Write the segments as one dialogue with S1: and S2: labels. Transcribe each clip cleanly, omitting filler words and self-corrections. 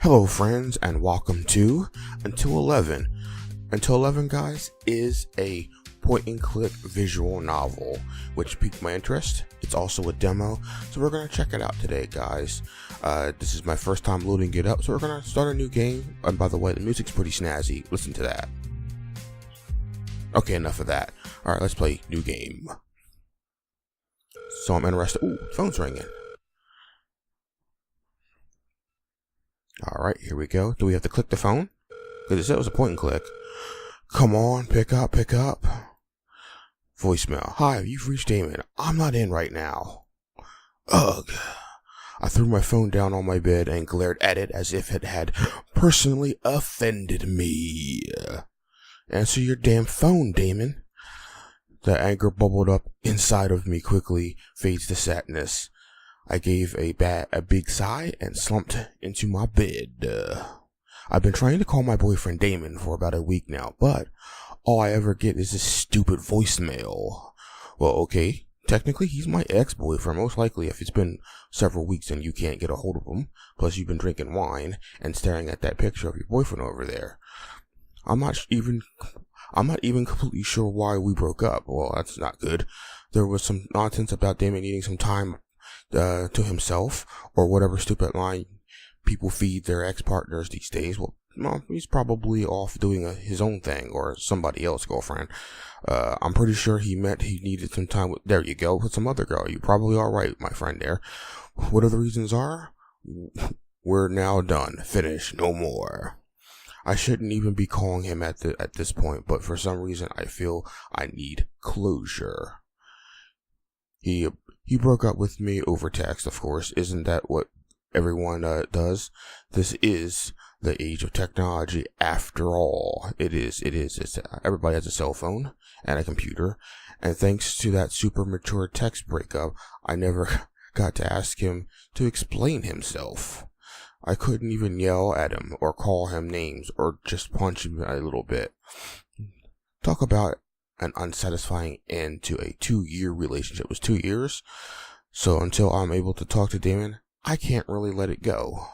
S1: Hello friends and welcome to Until 11. Until 11, guys, is a point and click visual novel which piqued my interest. It's also a demo, so we're going to check it out today, guys. This is my first time loading it up, so we're going to start a new game. And by the way, the music's pretty snazzy. Listen to that. Okay, enough of that. Alright, let's play new game. So I'm interested. Ooh, phone's ringing. Alright, here we go. Do we have to click the phone? Because it said it was a point and click. Come on, pick up. Voicemail. Hi, you've reached Damon. I'm not in right now. Ugh. I threw my phone down on my bed and glared at it as if it had personally offended me. Answer your damn phone, Damon. The anger bubbled up inside of me quickly fades to sadness. I gave a big sigh and slumped into my bed. I've been trying to call my boyfriend Damon for about a week now, but all I ever get is this stupid voicemail. Well, okay, technically he's my ex-boyfriend, most likely if it's been several weeks and you can't get a hold of him, plus you've been drinking wine and staring at that picture of your boyfriend over there. I'm not even completely sure why we broke up. Well, that's not good. There was some nonsense about Damon needing some time to himself, or whatever stupid line people feed their ex-partners these days. Well, he's probably off doing his own thing, or somebody else's girlfriend. I'm pretty sure he meant he needed some time with, there you go, with some other girl. You probably are right, my friend there. Whatever the reasons are, we're now done. Finish. No more. I shouldn't even be calling him at this point, but for some reason I feel I need closure. He broke up with me over text, of course. Isn't that what everyone does? This is the age of technology after all. It is. Everybody has a cell phone and a computer. And thanks to that super mature text breakup, I never got to ask him to explain himself. I couldn't even yell at him or call him names or just punch him a little bit. Talk about an unsatisfying end to a 2-year relationship. It was 2 years. So until I'm able to talk to Damon, I can't really let it go.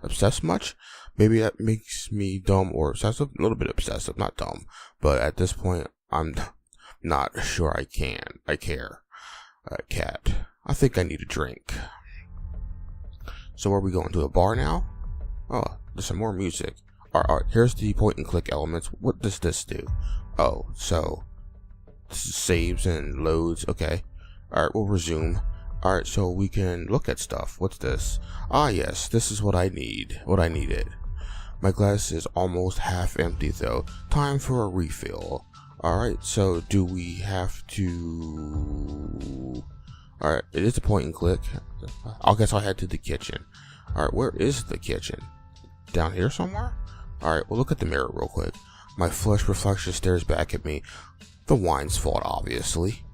S1: Obsessed much? Maybe that makes me dumb or obsessive. A little bit obsessive, not dumb. But at this point, I'm not sure I care. Cat. I think I need a drink. So are we going to a bar now? Oh, there's some more music. Alright, here's the point and click elements. What does this do? Oh, so this is saves and loads. Okay. Alright, we'll resume. Alright, so we can look at stuff. What's this? Ah, yes, this is what I need. What I needed. My glass is almost half empty, though. Time for a refill. Alright, so do we have to... Alright, it is a point and click. I guess I'll head to the kitchen. Alright, where is the kitchen? Down here somewhere? Alright, well, look at the mirror real quick. My flesh reflection stares back at me. The wine's fault, obviously.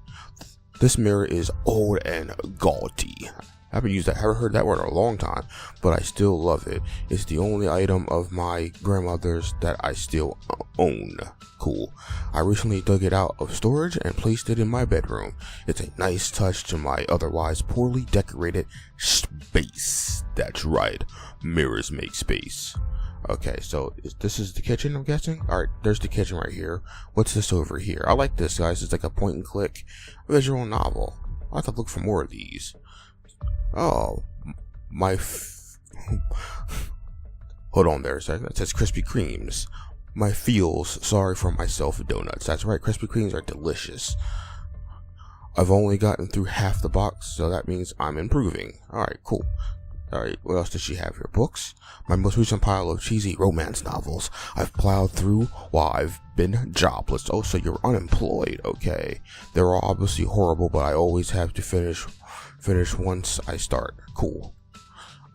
S1: This mirror is old and gaudy. I haven't heard that word in a long time, but I still love it. It's the only item of my grandmother's that I still own. Cool. I recently dug it out of storage and placed it in my bedroom. It's a nice touch to my otherwise poorly decorated space. That's right. Mirrors make space. Okay, so this is the kitchen, I'm guessing? Alright, there's the kitchen right here. What's this over here? I like this, guys. It's like a point and click visual novel. I'll have to look for more of these. Oh, hold on there a second. It says Krispy Kremes. My feels sorry for myself donuts. That's right, Krispy Kremes are delicious. I've only gotten through half the box, so that means I'm improving. Alright, cool. Alright, what else does she have here? Books? My most recent pile of cheesy romance novels I've plowed through while I've been jobless. Oh, so you're unemployed. Okay. They're all obviously horrible, but I always have to finish once I start. Cool.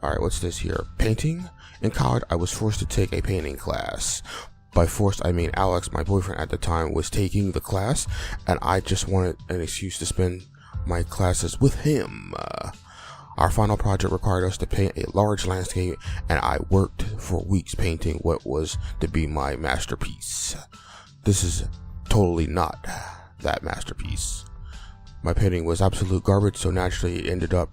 S1: Alright, what's this here? Painting? In college, I was forced to take a painting class. By forced, I mean Alex, my boyfriend at the time, was taking the class, and I just wanted an excuse to spend my classes with him. Our final project required us to paint a large landscape, and I worked for weeks painting what was to be my masterpiece. This is totally not that masterpiece. My painting was absolute garbage, so naturally it ended up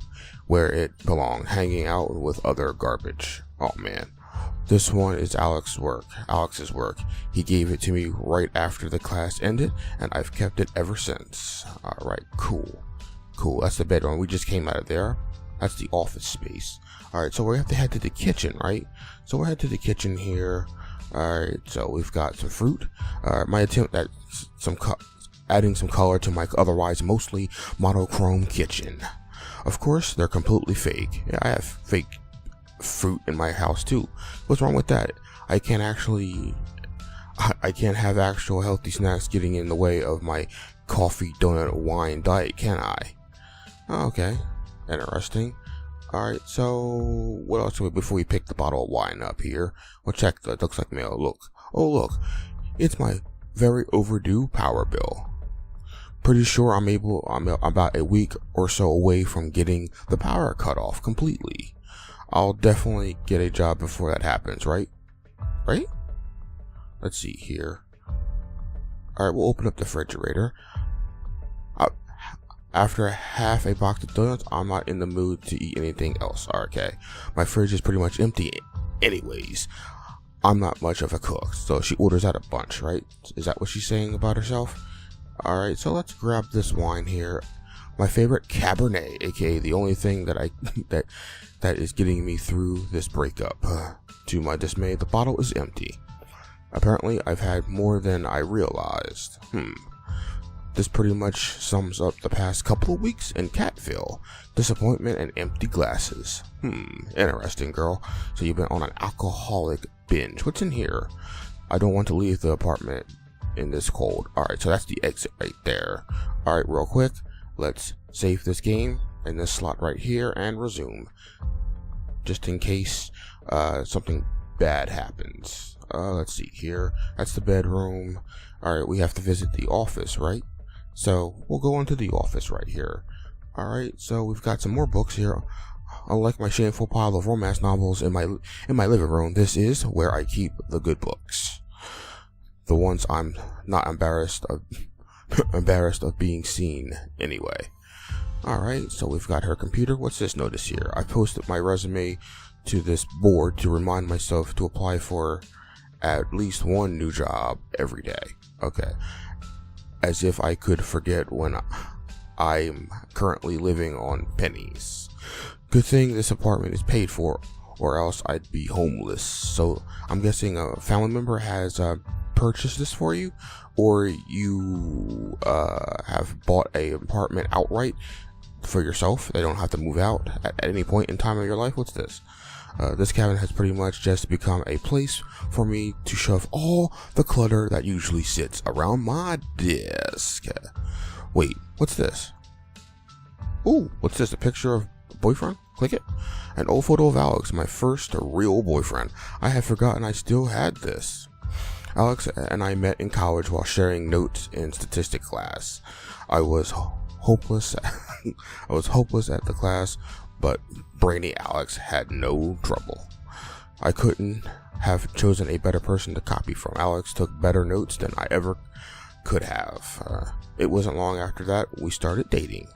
S1: where it belonged, hanging out with other garbage. Oh man. This one is Alex's work. He gave it to me right after the class ended, and I've kept it ever since. Alright, cool. That's the bedroom. We just came out of there. That's the office space. Alright, so we have to head to the kitchen, right? So we'll head to the kitchen here. Alright, so we've got some fruit. My attempt at adding some color to my otherwise mostly monochrome kitchen. Of course, they're completely fake. Yeah, I have fake fruit in my house too. What's wrong with that? I can't have actual healthy snacks getting in the way of my coffee, donut, wine diet, can I? Okay, interesting. Alright, so what else before we pick the bottle of wine up here? We'll check that. Looks like mail. Look, it's my very overdue power bill. Pretty sure I'm about a week or so away from getting the power cut off completely. I'll definitely get a job before that happens, right? Let's see here. Alright, we'll open up the refrigerator. After half a box of donuts, I'm not in the mood to eat anything else. Okay, my fridge is pretty much empty anyways. I'm not much of a cook, so she orders out a bunch, right? Is that what she's saying about herself? Alright, so let's grab this wine here. My favorite Cabernet, aka the only thing that that is getting me through this breakup. To my dismay, the bottle is empty. Apparently, I've had more than I realized. This pretty much sums up the past couple of weeks in Catville. Disappointment and empty glasses. Interesting, girl. So you've been on an alcoholic binge. What's in here? I don't want to leave the apartment in this cold. Alright, so that's the exit right there. Alright, real quick, let's save this game in this slot right here and resume. Just in case something bad happens. Let's see here. That's the bedroom. Alright, we have to visit the office, right? So we'll go into the office right here. Alright, so we've got some more books here. Unlike my shameful pile of romance novels in my living room, this is where I keep the good books. The ones I'm not embarrassed of being seen anyway. Alright, so we've got her computer. What's this notice here? I posted my resume to this board to remind myself to apply for at least one new job every day. Okay. As if I could forget when I'm currently living on pennies. Good thing this apartment is paid for, or else I'd be homeless. So I'm guessing a family member has purchased this for you, or you have bought an apartment outright for yourself. They don't have to move out at any point in time of your life. What's this? This cabin has pretty much just become a place for me to shove all the clutter that usually sits around my desk. Wait, what's this? Ooh, what's this? A picture of a boyfriend? Click it. An old photo of Alex, my first real boyfriend. I had forgotten I still had this. Alex and I met in college while sharing notes in statistics class. I was hopeless. I was hopeless at the class, but brainy Alex had no trouble. I couldn't have chosen a better person to copy from. Alex took better notes than I ever could have. It wasn't long after that we started dating.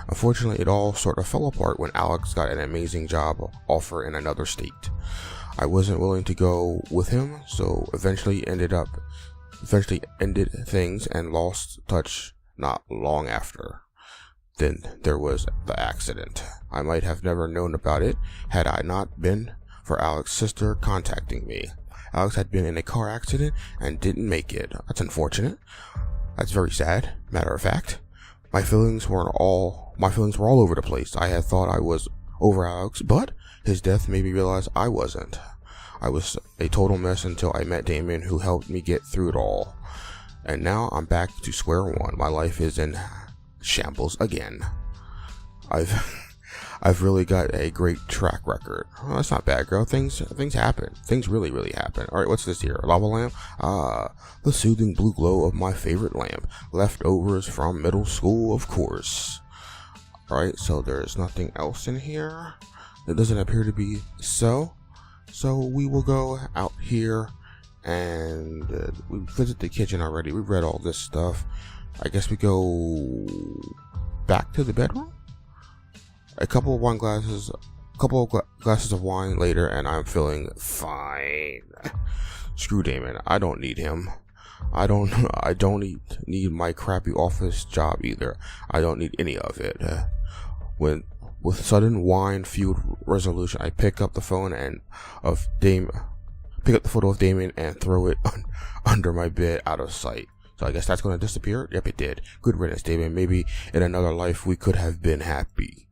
S1: Unfortunately, it all sort of fell apart when Alex got an amazing job offer in another state. I wasn't willing to go with him, so eventually ended things and lost touch not long after. Then there was the accident. I might have never known about it had I not been for Alex's sister contacting me. Alex had been in a car accident and didn't make it. That's unfortunate. That's very sad. Matter of fact, my feelings were all over the place. I had thought I was over Alex, but his death made me realize I wasn't. I was a total mess until I met Damien, who helped me get through it all. And now I'm back to square one. My life is in shambles again. I've really got a great track record. Oh, that's not bad, girl. Things happen. Things really happen. Alright, what's this here? A lava lamp? The soothing blue glow of my favorite lamp. Leftovers from middle school, of course. Alright, so there's nothing else in here. It doesn't appear to be so. So we will go out here and we visit the kitchen already. We've read all this stuff. I guess we go back to the bedroom. A couple of wine glasses couple of glasses of wine later, and I'm feeling fine. Screw Damon. I don't need him. I don't need my crappy office job either. I don't need any of it. With sudden wine-fueled resolution, I pick up the phone pick up the photo of Damien and throw it under my bed out of sight. So I guess that's going to disappear? Yep, it did. Good riddance, Damien. Maybe in another life we could have been happy.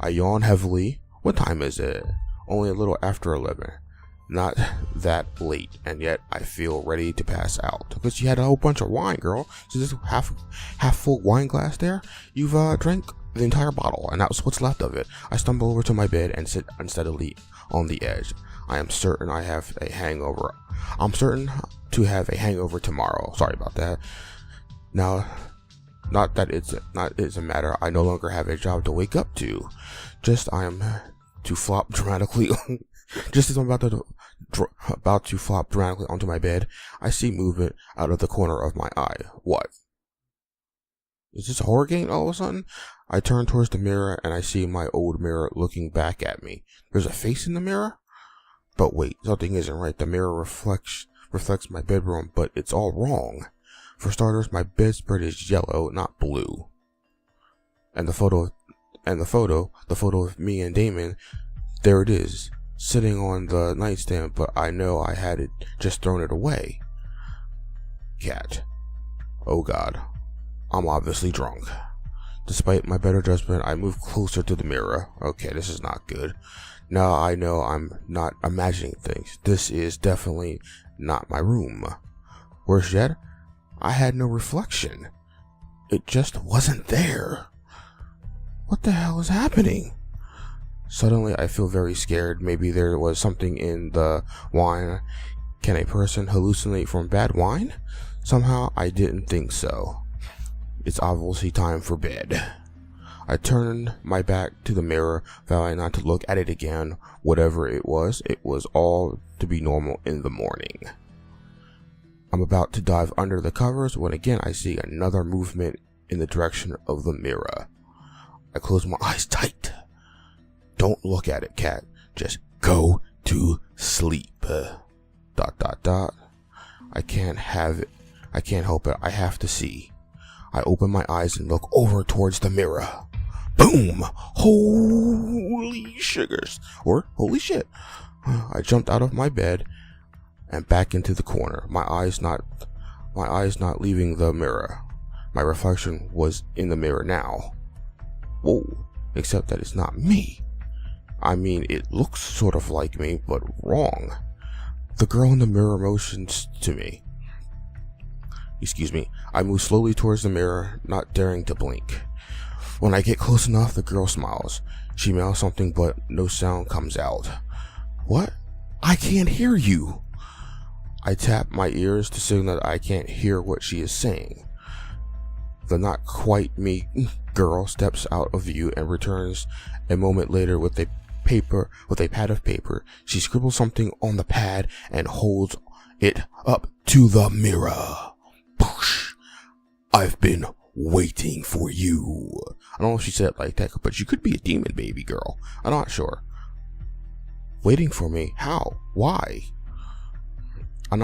S1: I yawn heavily. What time is it? Only a little after 11. Not that late, and yet I feel ready to pass out. Because you had a whole bunch of wine, girl. So this half full wine glass there, you've drank the entire bottle, and that's what's left of it. I stumble over to my bed and sit unsteadily on the edge. I am certain I have a hangover. I'm certain to have a hangover tomorrow. Sorry about that. Now, not that it's a matter. I no longer have a job to wake up to. Just I am to flop dramatically. Just as I'm about to flop dramatically onto my bed, I see movement out of the corner of my eye. What? Is this a horror game all of a sudden? I turn towards the mirror and I see my old mirror looking back at me. There's a face in the mirror? But wait, something isn't right. The mirror reflects my bedroom, but it's all wrong. For starters, my bedspread is yellow, not blue. And the photo of me and Damon, there it is, sitting on the nightstand, but I know I had just thrown it away. Cat. Oh God. I'm obviously drunk. Despite my better judgment, I move closer to the mirror. Okay, this is not good. Now I know I'm not imagining things. This is definitely not my room. Worse yet, I had no reflection. It just wasn't there. What the hell is happening? Suddenly, I feel very scared. Maybe there was something in the wine. Can a person hallucinate from bad wine? Somehow, I didn't think so. It's obviously time for bed. I turned my back to the mirror, vowing not to look at it again. Whatever it was all to be normal in the morning. I'm about to dive under the covers when again I see another movement in the direction of the mirror. I close my eyes tight. Don't look at it, cat. Just go to sleep. ... I can't have it. I can't help it. I have to see. I open my eyes and look over towards the mirror. Boom! Holy sugars. Or holy shit. I jumped out of my bed and back into the corner. My eyes not leaving the mirror. My reflection was in the mirror now. Whoa. Except that it's not me. I mean, it looks sort of like me, but wrong. The girl in the mirror motions to me. Excuse me. I move slowly towards the mirror, not daring to blink. When I get close enough, the girl smiles. She mouths something, but no sound comes out. What? I can't hear you. I tap my ears to signal that I can't hear what she is saying. The not quite me girl steps out of view and returns a moment later with a pad of paper. She scribbles something on the pad and holds it up to the mirror. Poosh! I've been waiting for you. I don't know if she said it like that, but she could be a demon baby girl. I'm not sure. Waiting for me? How? Why? I'm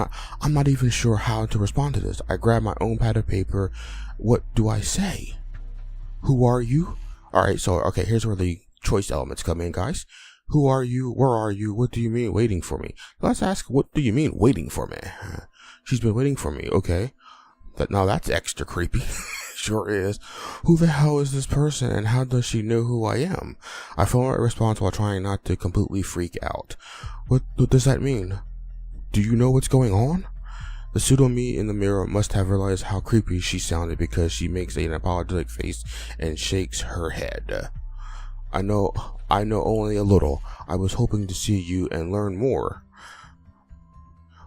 S1: not even sure how to respond to this. I grab my own pad of paper. What do I say? Who are you? Alright, okay, here's where the choice elements come in, guys. Who are you? Where are you? What do you mean waiting for me? Let's ask, what do you mean waiting for me? She's been waiting for me, okay. Now that's extra creepy. Sure is. Who the hell is this person and how does she know who I am? I form a response while trying not to completely freak out. What does that mean? Do you know what's going on? The pseudo-me in the mirror must have realized how creepy she sounded because she makes an apologetic face and shakes her head. I know only a little. I was hoping to see you and learn more.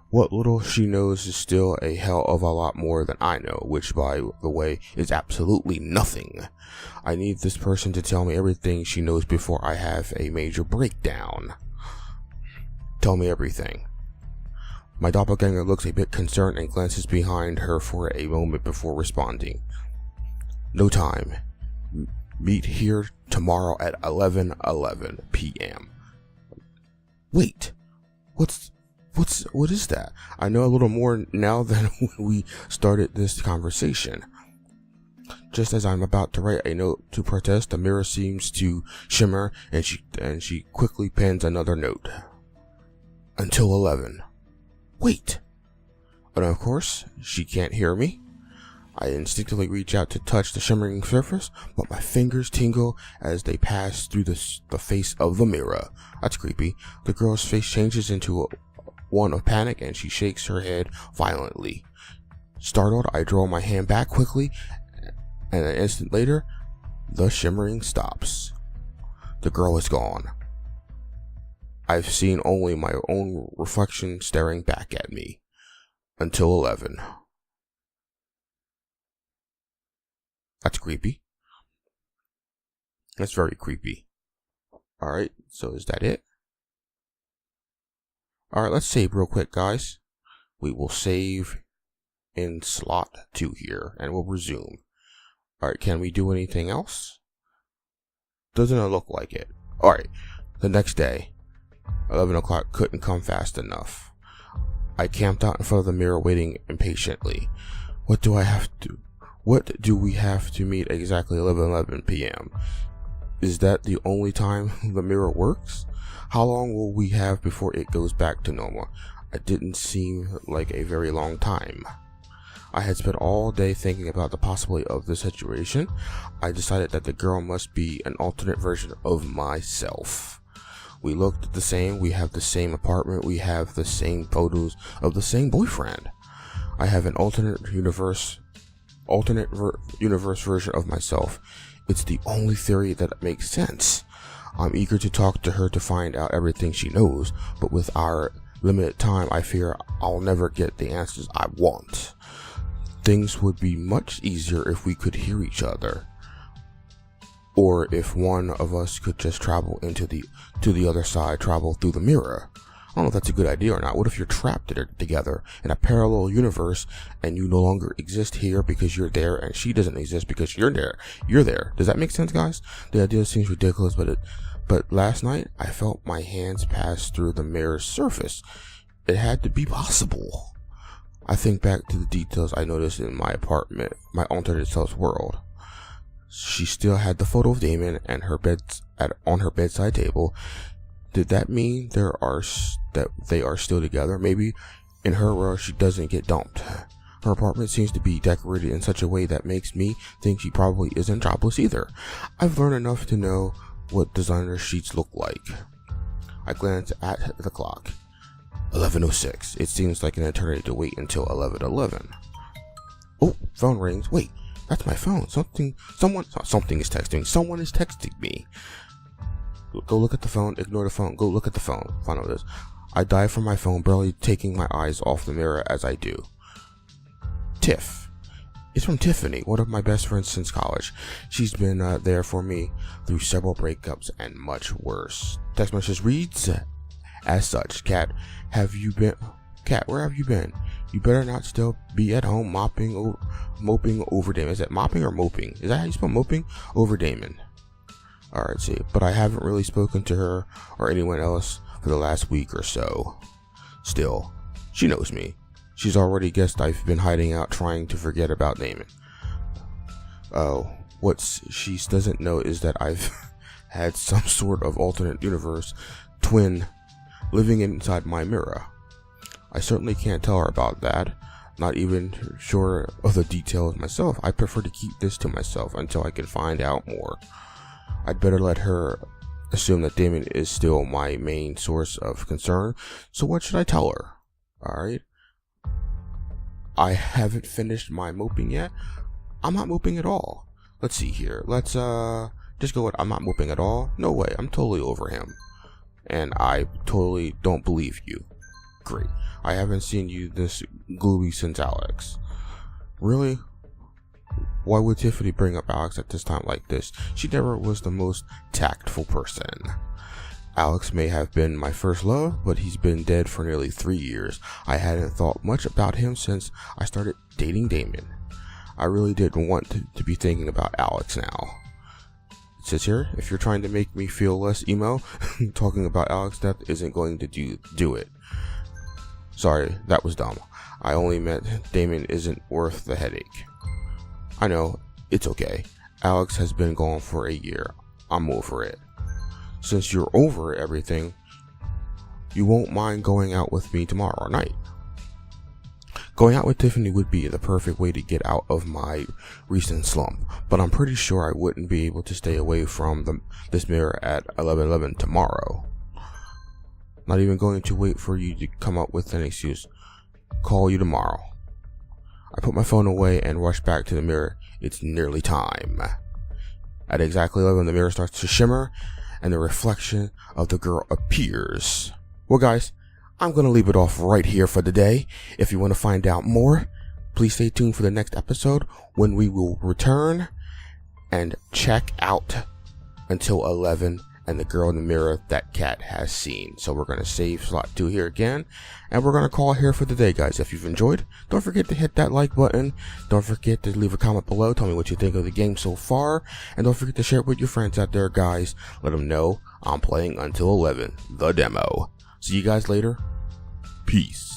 S1: What little she knows is still a hell of a lot more than I know, which, by the way, is absolutely nothing. I need this person to tell me everything she knows before I have a major breakdown. Tell me everything. My doppelganger looks a bit concerned and glances behind her for a moment before responding. No time. Meet here tomorrow at 11:11 p.m. Wait, what is that? I know a little more now than when we started this conversation. Just as I'm about to write a note to protest, the mirror seems to shimmer, and she quickly pens another note. Until 11. Wait. But of course, she can't hear me. I instinctively reach out to touch the shimmering surface, but my fingers tingle as they pass through the face of the mirror. That's creepy. The girl's face changes into one of panic, and she shakes her head violently. Startled, I draw my hand back quickly, and an instant later, the shimmering stops. The girl is gone. I've seen only my own reflection staring back at me. Until 11. That's creepy. That's very creepy. Alright, so is that it? Alright, let's save real quick, guys. We will save in slot 2 here, and we'll resume. Alright, can we do anything else? Doesn't it look like it? Alright, the next day. 11 o'clock couldn't come fast enough. I camped out in front of the mirror waiting impatiently. What do we have to meet exactly 11:11 p.m.? Is that the only time the mirror works? How long will we have before it goes back to normal? It didn't seem like a very long time. I had spent all day thinking about the possibility of this situation. I decided that the girl must be an alternate version of myself. We looked the same, we have the same apartment, we have the same photos of the same boyfriend. I have an alternate universe version of myself. It's the only theory that makes sense. I'm eager to talk to her to find out everything she knows, but with our limited time, I fear I'll never get the answers I want. Things would be much easier if we could hear each other. Or if one of us could just travel to the other side, travel through the mirror. I don't know if that's a good idea or not. What if you're trapped together in a parallel universe and you no longer exist here because you're there and she doesn't exist because you're there? You're there. Does that make sense, guys? The idea seems ridiculous, but last night I felt my hands pass through the mirror's surface. It had to be possible. I think back to the details I noticed in my apartment, my alternate self's world. She still had the photo of Damon and on her bedside table. Did that mean that they are still together? Maybe in her world she doesn't get dumped. Her apartment seems to be decorated in such a way that makes me think she probably isn't jobless either. I've learned enough to know what designer sheets look like. I glanced at the clock. 11:06. It seems like an eternity to wait until 11:11. Oh, phone rings. Wait. That's my phone. Something is texting. Someone is texting me. Go look at the phone. Ignore the phone. Go look at the phone. Find out this. I dive for my phone, barely taking my eyes off the mirror as I do. Tiff. It's from Tiffany, one of my best friends since college. She's been there for me through several breakups and much worse. Text message reads as such. Kat, where have you been? You better not still be at home moping over Damon. Is it mopping or moping? Is that how you spell moping? Over Damon. Alright, see. But I haven't really spoken to her or anyone else for the last week or so. Still, she knows me. She's already guessed I've been hiding out trying to forget about Damon. Oh, what she doesn't know is that I've had some sort of alternate universe twin living inside my mirror. I certainly can't tell her about that. Not even sure of the details myself. I prefer to keep this to myself until I can find out more. I'd better let her assume that Damon is still my main source of concern. So what should I tell her? Alright. I haven't finished my moping yet. I'm not moping at all. Let's see here. Let's just go with I'm not moping at all. No way. I'm totally over him. And I totally don't believe you. Great. I haven't seen you this gloomy since Alex. Really? Why would Tiffany bring up Alex at this time like this? She never was the most tactful person. Alex may have been my first love, but he's been dead for nearly 3 years. I hadn't thought much about him since I started dating Damon. I really didn't want to be thinking about Alex now. says here, if you're trying to make me feel less emo, talking about Alex's death isn't going to do it. Sorry, that was dumb. I only meant Damon isn't worth the headache. I know, it's okay. Alex has been gone for a year. I'm over it. Since you're over everything, you won't mind going out with me tomorrow night. Going out with Tiffany would be the perfect way to get out of my recent slump, but I'm pretty sure I wouldn't be able to stay away from this mirror at 11:11 tomorrow. Not even going to wait for you to come up with an excuse. Call you tomorrow. I put my phone away and rush back to the mirror. It's nearly time. At exactly 11, the mirror starts to shimmer, and the reflection of the girl appears. Well, guys, I'm going to leave it off right here for today. If you want to find out more, please stay tuned for the next episode when we will return and check out until 11 and the girl in the mirror that Kat has seen. So we're going to save slot 2 here again, and we're going to call it here for the day, guys. If you've enjoyed, don't forget to hit that like button. Don't forget to leave a comment below. Tell me what you think of the game so far, and don't forget to share it with your friends out there, guys. Let them know I'm playing until 11, the demo. See you guys later. Peace.